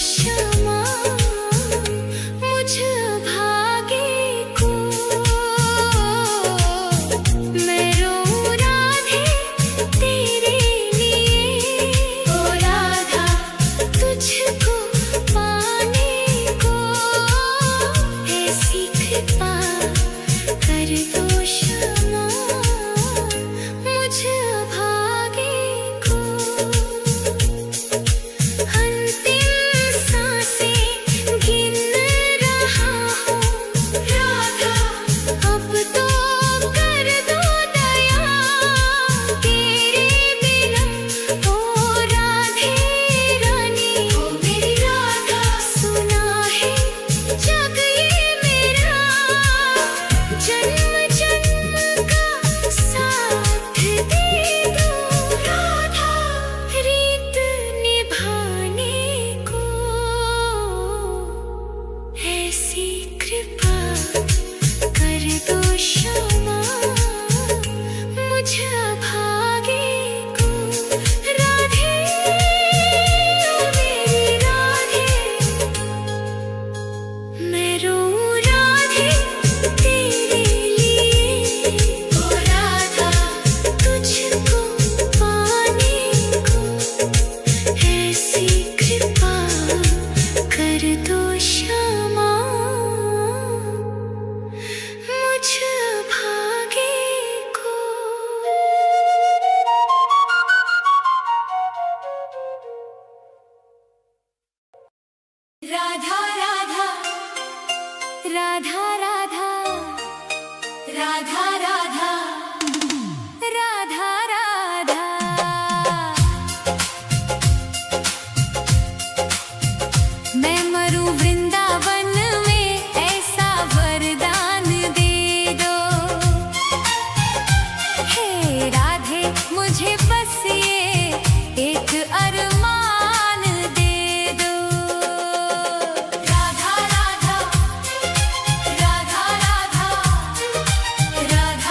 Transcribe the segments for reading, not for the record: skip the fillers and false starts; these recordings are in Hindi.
क्षमा मुझ भागे को। मैं रो राधे तेरे लिए, ओ राधा तुझको पाने को। ऐसी कृपा कर दो क्षमा मुझ भागे को। अंतिम सांसें गिन रहा हूँ राधा, अब तो कर दो दया तेरे बिना। ओ राधे रानी, ओ मेरी राधा, सुना है जग ये मेरा, जन्म जन्म का साथ दे दो राधा, रीत निभाने को। ऐसी कृपा कर दो क्षमा मुझ भागे को। राधे ओ मेरी राधे, मैं रो राधे तेरे लिए, ओ राधा तुझको पाने को। ऐसी कृपा कर दो क्षमा मुझ भागे को। राधा राधा राधा राधा राधा राधा राधा राधा। मैं मरूं वृंदावन में, ऐसा वरदान दे दो। हे राधे मुझे बस ये एक अरमान दे दो। राधा राधा राधा राधा राधा राधा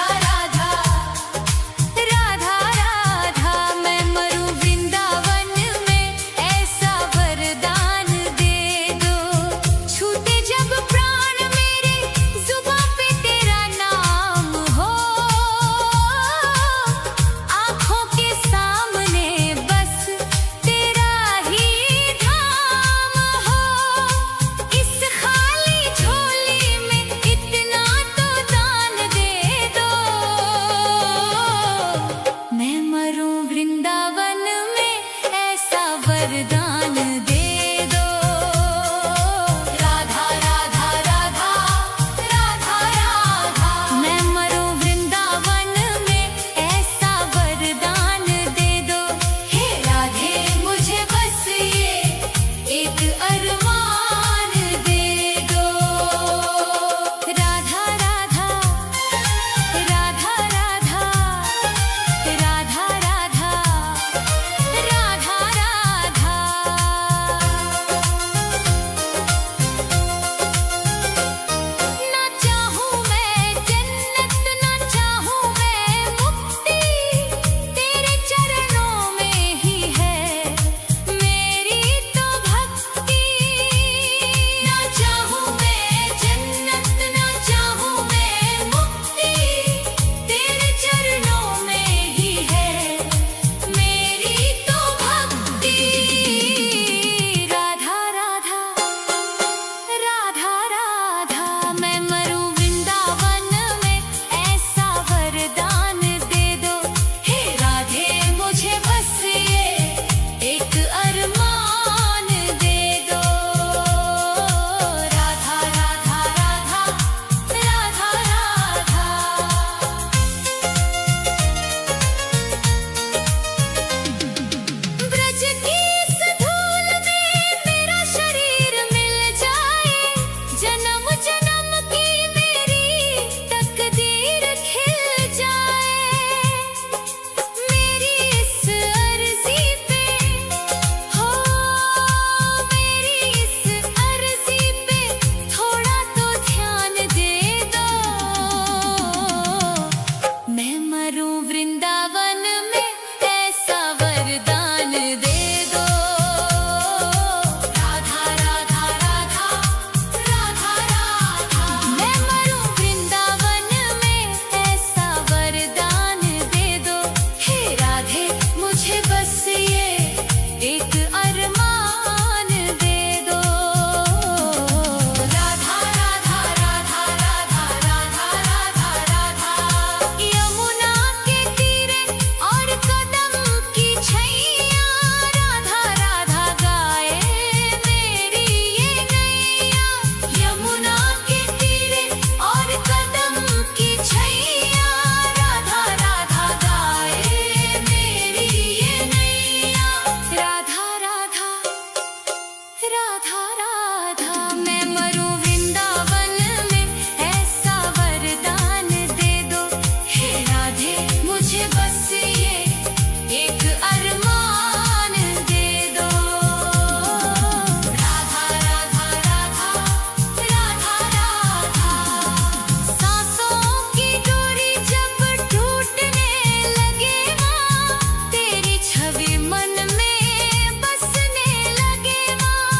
राधा राधा। मैं मरूं वृंदावन में, ऐसा वरदान दे दो। छूटे जब प्राण मेरे, जुबां पे तेरा नाम हो। आँखों के सामने बस तेरा ही धाम हो। इस खाली झोली में इतना तो दान दे दो। मैं मरूं वृंदावन में, ऐसा वरदान दे दो। राधा राधा राधा राधा राधा। मैं मरूं वृंदावन में, ऐसा वरदान दे दो। हे राधे मुझे बस ये एक अरमान दे दो। राधा राधा राधा राधा राधा राधा राधा राधा। ना चाहूं मैं जन्नत, ना चाहूं मैं मुक्ति, तेरे चरणों में ही है मेरी तो भक्ति। ना चाहूं मैं जन्नत, ना चाहूं मैं मुक्ति, तेरे चरणों में ही है मेरी तो भक्ति। राधा राधा राधा राधा। मैं मरूं वृंदावन में, ऐसा वरदान दे दो। हे राधे मुझे बस ये एक अरमान दे दो। राधा राधा राधा राधा राधा। ब्रज की इस धूल में मेरा शरीर मिल जाए, जन्म जन्म की मेरी तकदीर खिल जाए। मेरी इस अर्जी पे हो, मेरी इस अर्जी पे थोड़ा तो ध्यान दे दो। मैं मरूं वृंदावन में, ऐसा वरदान दे दो। राधा मुझे बस ये एक अरमान दे दो। राधा राधा राधा राधा राधा। सांसों की डोरी जब टूटने लगे माँ, तेरी छवि मन में बसने लगे माँ।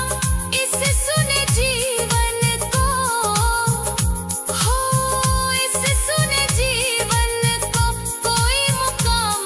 इस सुने जीवन को हो, इस सुने जीवन को कोई मुकाम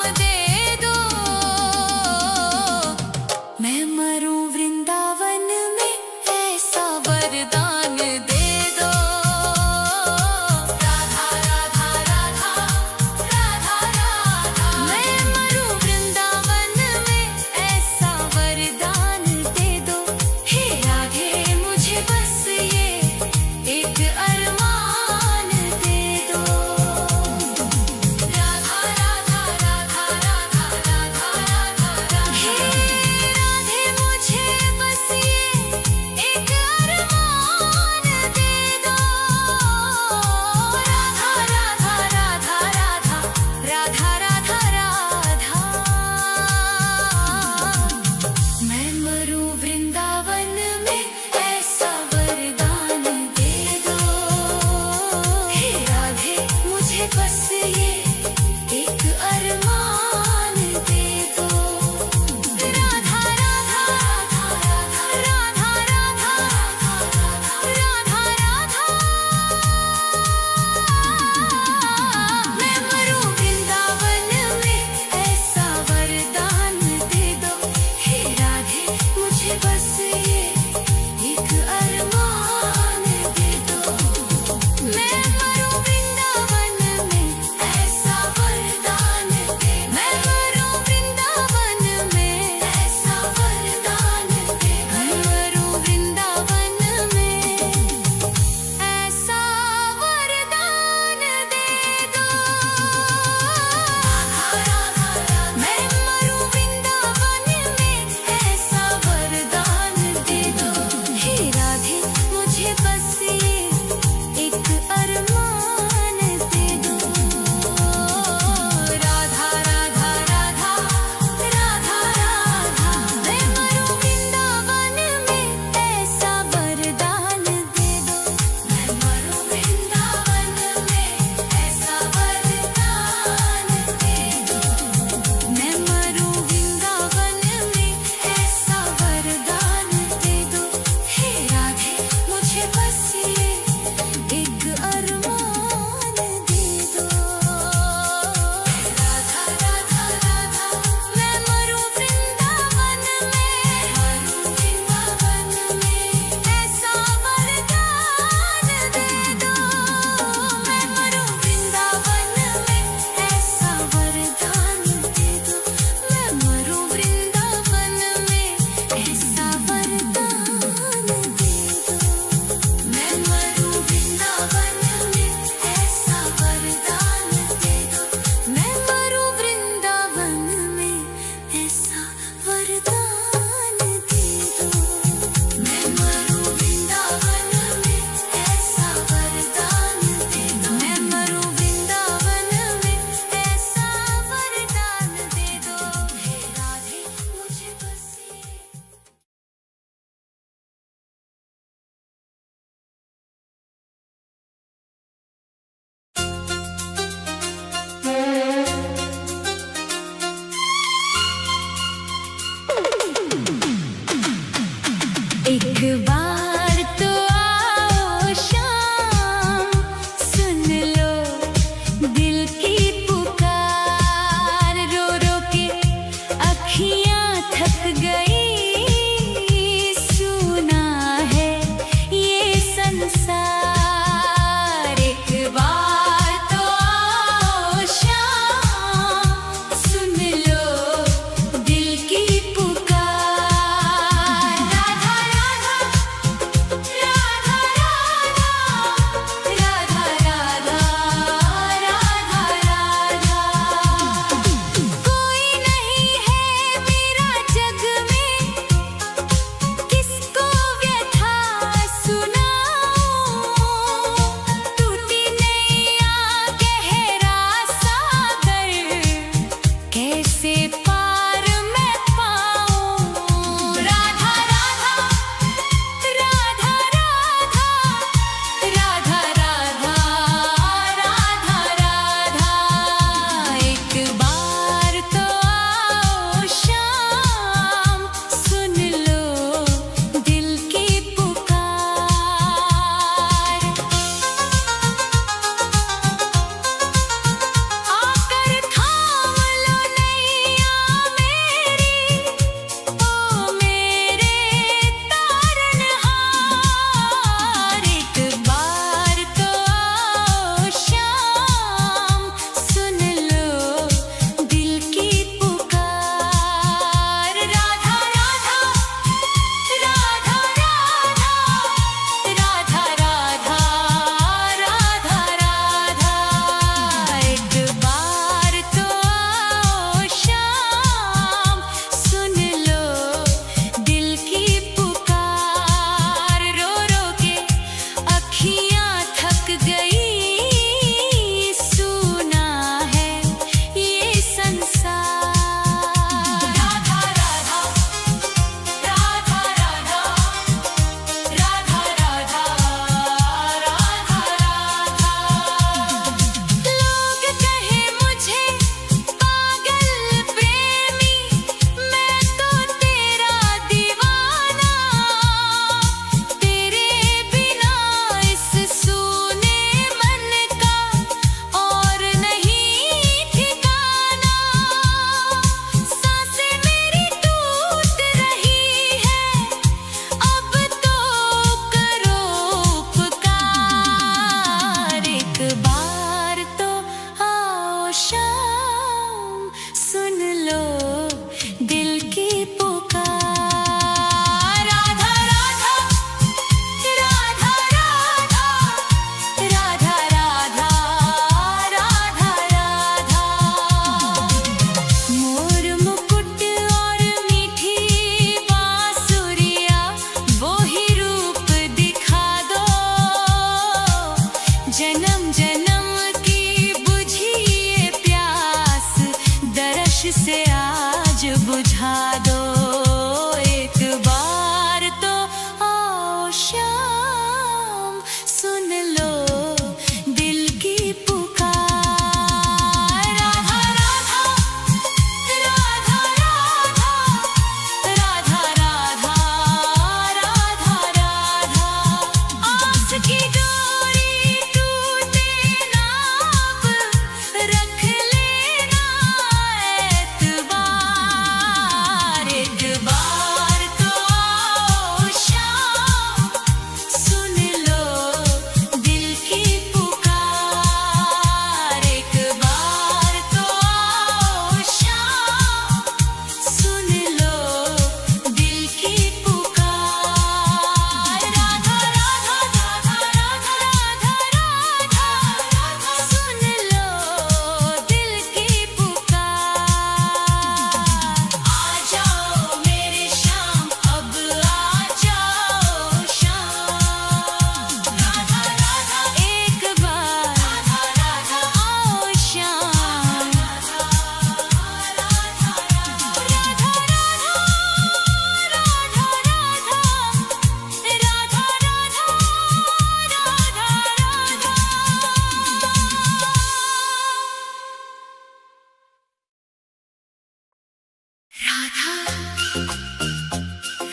राधा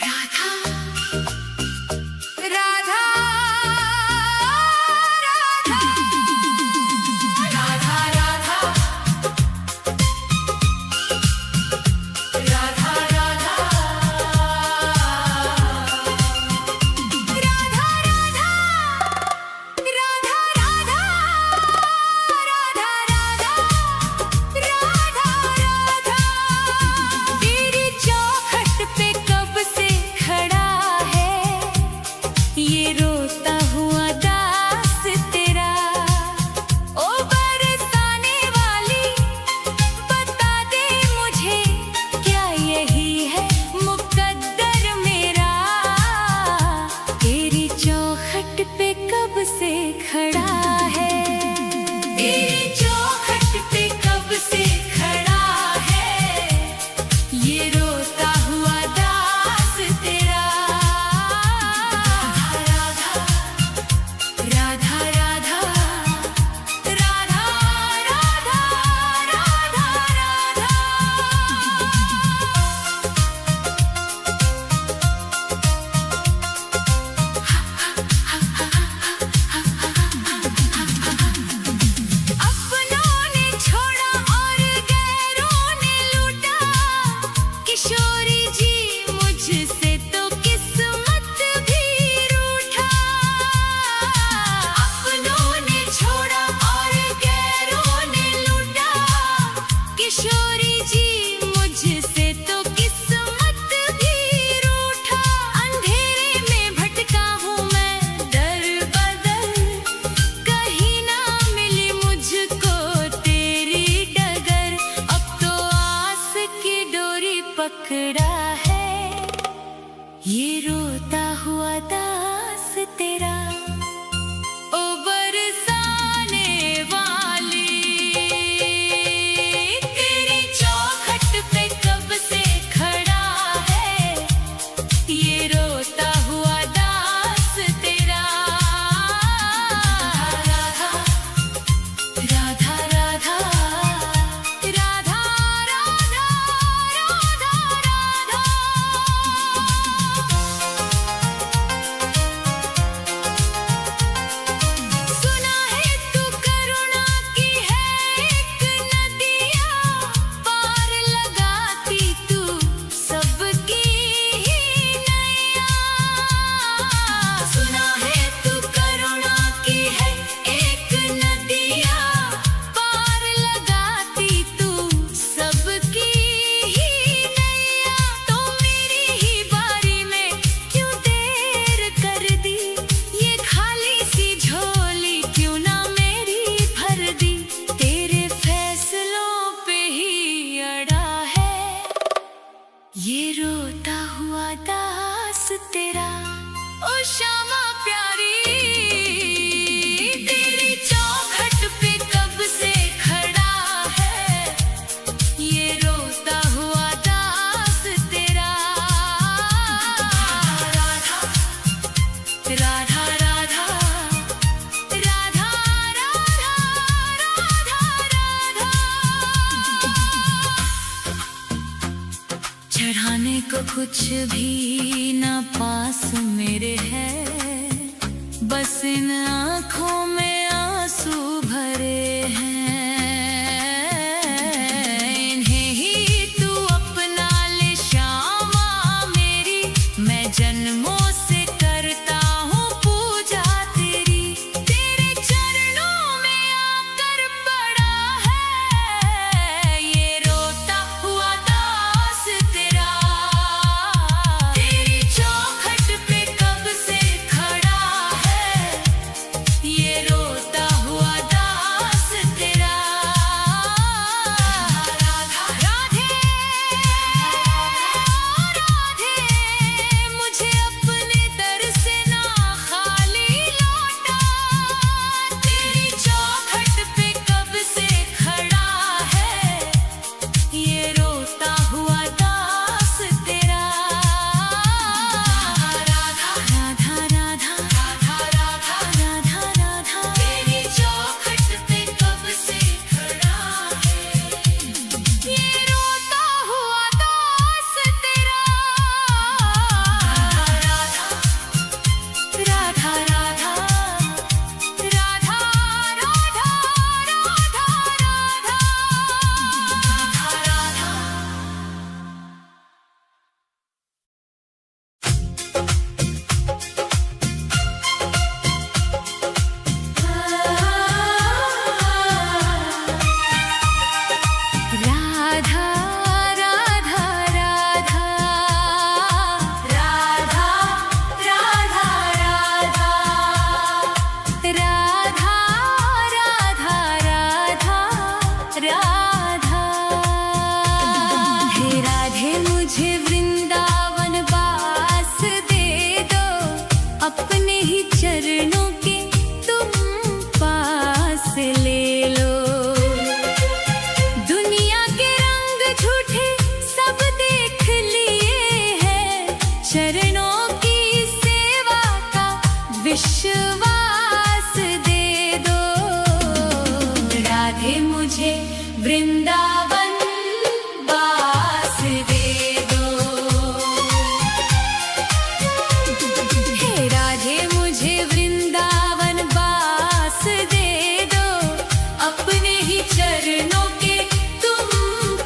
राधा राधा राधा राधा राधा राधा तेरी चौखट पे कब से खड़ा है ये रोता हुआ दास तेरा। ओ बरसाने वाली बता दे मुझे क्या यही है मुकद्दर मेरा। तेरी चौखट पे कब से खड़ा है तेरी चौखट पे कब से खड़ा है ये रोता हुआ दास तेरा। राधा राधा राधा राधा राधा राधा राधा। अपनों ने छोड़ा और गैरों ने लूटा किशोरी जी मुझसे तो किस्मत भी रूठा। अपनों ने छोड़ा और गैरों ने लूटा किशोरी जी मुझसे तो किस्मत भी रूठा। अंधेरे में भटका हूँ मैं दर बदर कहीं ना मिली मुझको तेरी डगर। अब तो आस की डोरी पकड़ा है ये रोता हुआ दास तेरा। ओ बरसाने वाली तेरी चौखट पे कब से खड़ा है ये रोता हुआ दास तेरा। राधा राधा राधा राधा राधा राधा सुना है तू करुणा की है एक नदिया पार लगाती तू सबकी ही नैया। सुना है तू करुणा की है एक नदिया पार लगाती तू सबकी ही नैया। तो मेरी ही बारी में क्यों देर कर दी ये खाली सी झोली क्यों ना मेरी भर दी। तेरे फैसलों पे ही अड़ा है ये रोता हुआ दास तेरा। ओ श्यामा प्यारी तेरी चौखट पे कब से खड़ा है ये रोता हुआ दास तेरा। राधा राधा राधा राधा राधा चढ़ाने को कुछ भी ना पास मेरे है बस इन आँखों में आंसू भरे हैं। इन्हें ही तू अपना ले श्यामा मेरी मैं जन्मों से करता हूँ पूजा तेरी। तेरे चरणों में आकर पड़ा है ये रोता हुआ दास तेरा। तेरी चौखट पे कब से खड़ा है ये रोता हुआ दास तेरा। वृंदावन वास दे दो। हे राधे मुझे वृंदावन वास दे दो, अपने ही चरणों के तुम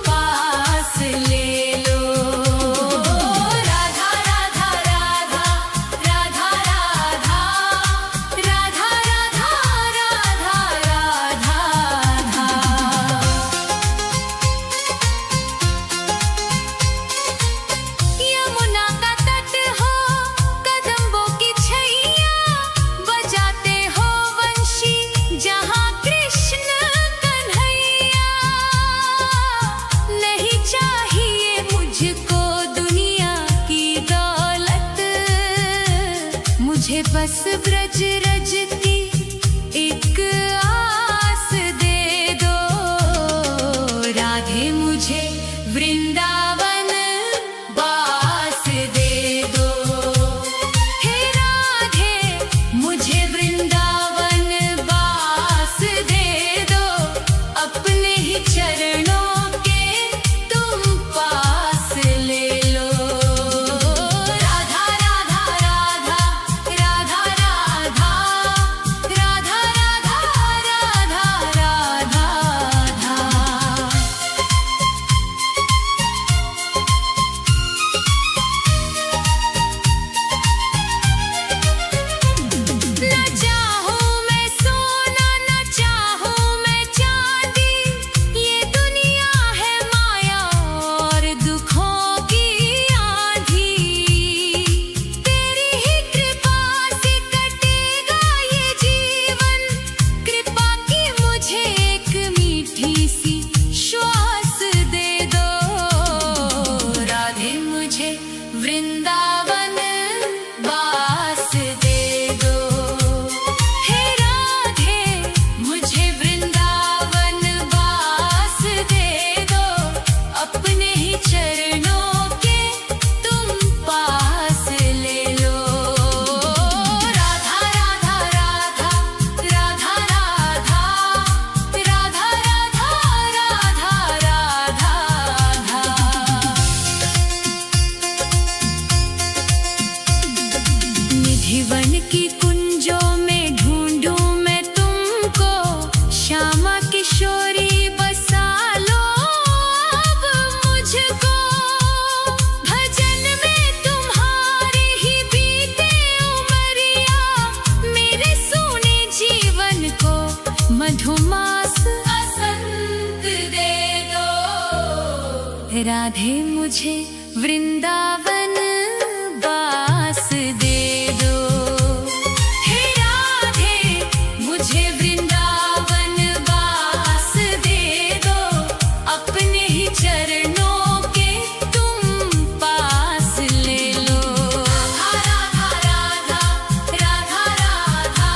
पास ले लो। राधा राधा राधा राधा राधा राधा राधा राधा राधा राधा। यमुना का तट हो, कदम्बों की छैया, बजाते हो वंशी जहाँ कृष्ण कन्हैया। नहीं चाहिए मुझको दुनिया की दौलत, मुझे बस ब्रज रज की एक आस दे दो। राधे मुझे वृंदावन वास दे दो। हे राधे मुझे वृंदावन वास दे दो, अपने ही चरणों के तुम पास ले लो। राधा राधा राधा राधा राधा राधा राधा राधा राधा राधा। न चाहूं मैं सोना, न चाहूं मैं चांदी, ये दुनिया है माया और दुखों की आंधी। तेरी ही कृपा से कटेगा ये जीवन, कृपा की मुझे एक मीठी सी श्वास दे दो। राधे मुझे वृंदावन वास दे दो। हे राधे मुझे वृंदावन वास दे दो, अपने ही चरणों के तुम पास ले लो। राधा राधा राधा राधा राधा राधा राधा राधा राधा राधा। निधिवन की कुंजों में ढूंढूं मैं तुमको, श्यामा किशोरी बसा लो अब मुझको। भजन में तुम्हारे ही बीते उमरिया, मेरे सोने जीवन को मधुमास असंत दे दो। राधे मुझे वृंदावन वास दे दो। हे राधे मुझे वृंदावन वास दे दो, अपने ही चरणों के तुम पास ले लो। राधा राधा राधा राधा राधा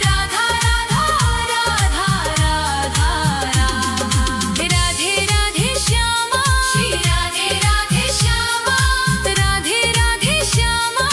राधा राधा राधा राधा। राधे राधे श्यामा, श्री राधे राधे श्यामा, राधे राधे श्यामा,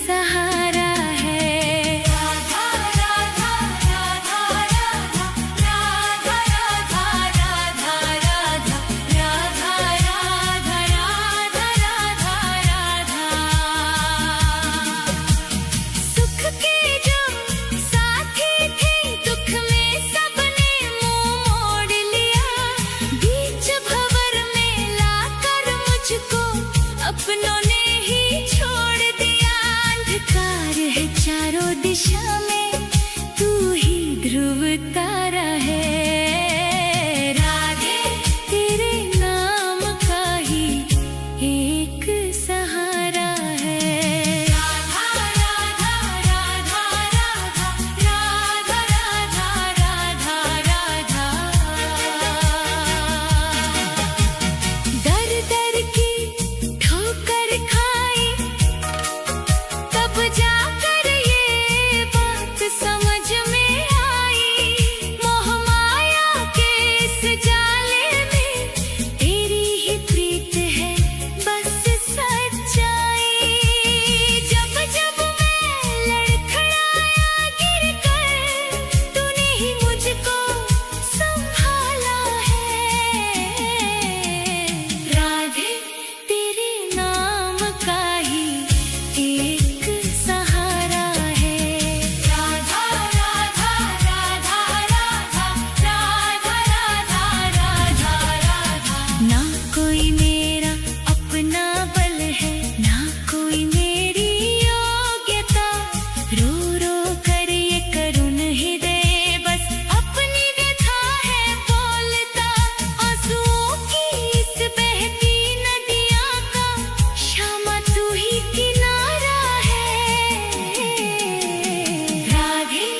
सहारा है। राधा राधा राधा राधा राधा राधा राधा राधा राधा राधा राधा राधा। सुख के जो साथी थे दुख में सबने मुंह मोड़ लिया। बीच भंवर में लाकर मुझको अपनों ने ही छोड़ दिया। अंधकार है चारों दिशा में तू ही ध्रुव तारा है। राधे तेरे नाम का ही एक सहारा है। राधा राधा राधा राधा राधा राधा राधा राधा। दर दर की ठोकर खाई तब जाकर ये बात समझ में आई। मोह माया के इस जाले में तेरी ही प्रीत है बस सच्चाई। जब जब मैं लड़खड़ाया गिर कर तूने ही मुझको संभाला है। राधे तेरे नाम का ही एक सहारा है। राधा राधा राधा राधा राधा राधा राधा राधा। ना कोई मेरा अपना बल है ना कोई मेरी योग्यता। रो रो कर ये करुण हृदय बस अपनी व्यथा है बोलता। आंसुओं की इस बहती नदियाँ का श्यामा तू ही किनारा है। राधे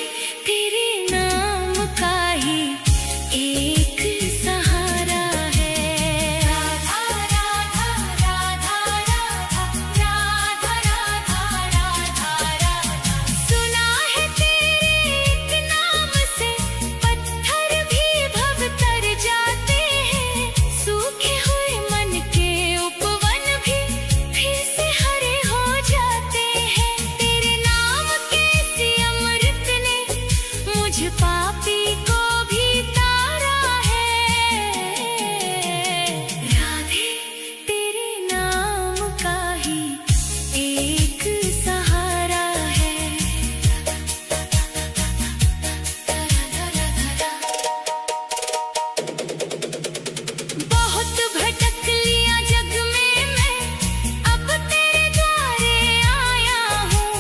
तेरे नाम का ही एक सहारा है। राधा राधा राधा राधा राधा राधा राधा राधा। सुना है तेरे एक नाम से पत्थर भी भवतर जाते हैं। सूखे हुए मन के उपवन भी फिर से हरे हो जाते हैं। तेरे नाम के इसी अमृत ने मुझ पापी को भी तारा है। राधे तेरे नाम का ही एक सहारा है। बहुत भटक लिया जग में मैं अब तेरे द्वारे आया हूँ।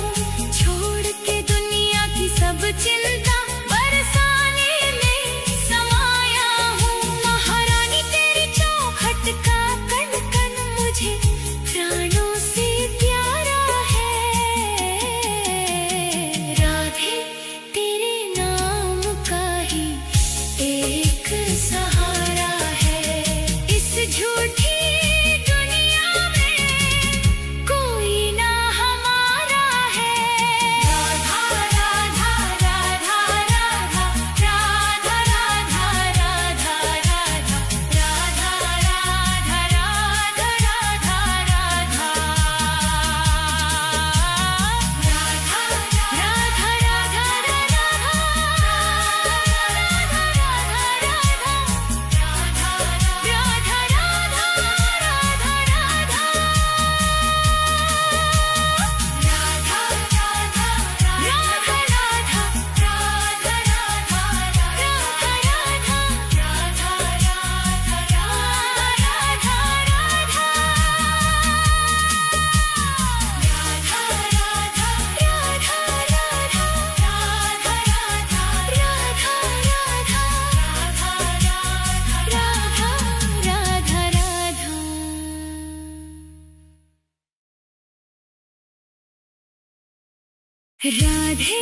छोड़ के दुनिया की सब चिंता बरसाने में समाया हूँ। महारानी तेरी चौखट का कण कण मुझे प्राणों से प्यारा है। राधे तेरे नाम का ही एक सहारा है। इस झूठी दुनिया में कोई ना हमारा है। राधा राधा राधा राधा राधा राधा राधा राधा राधा राधा राधा राधा राधा। राधा राधा राधे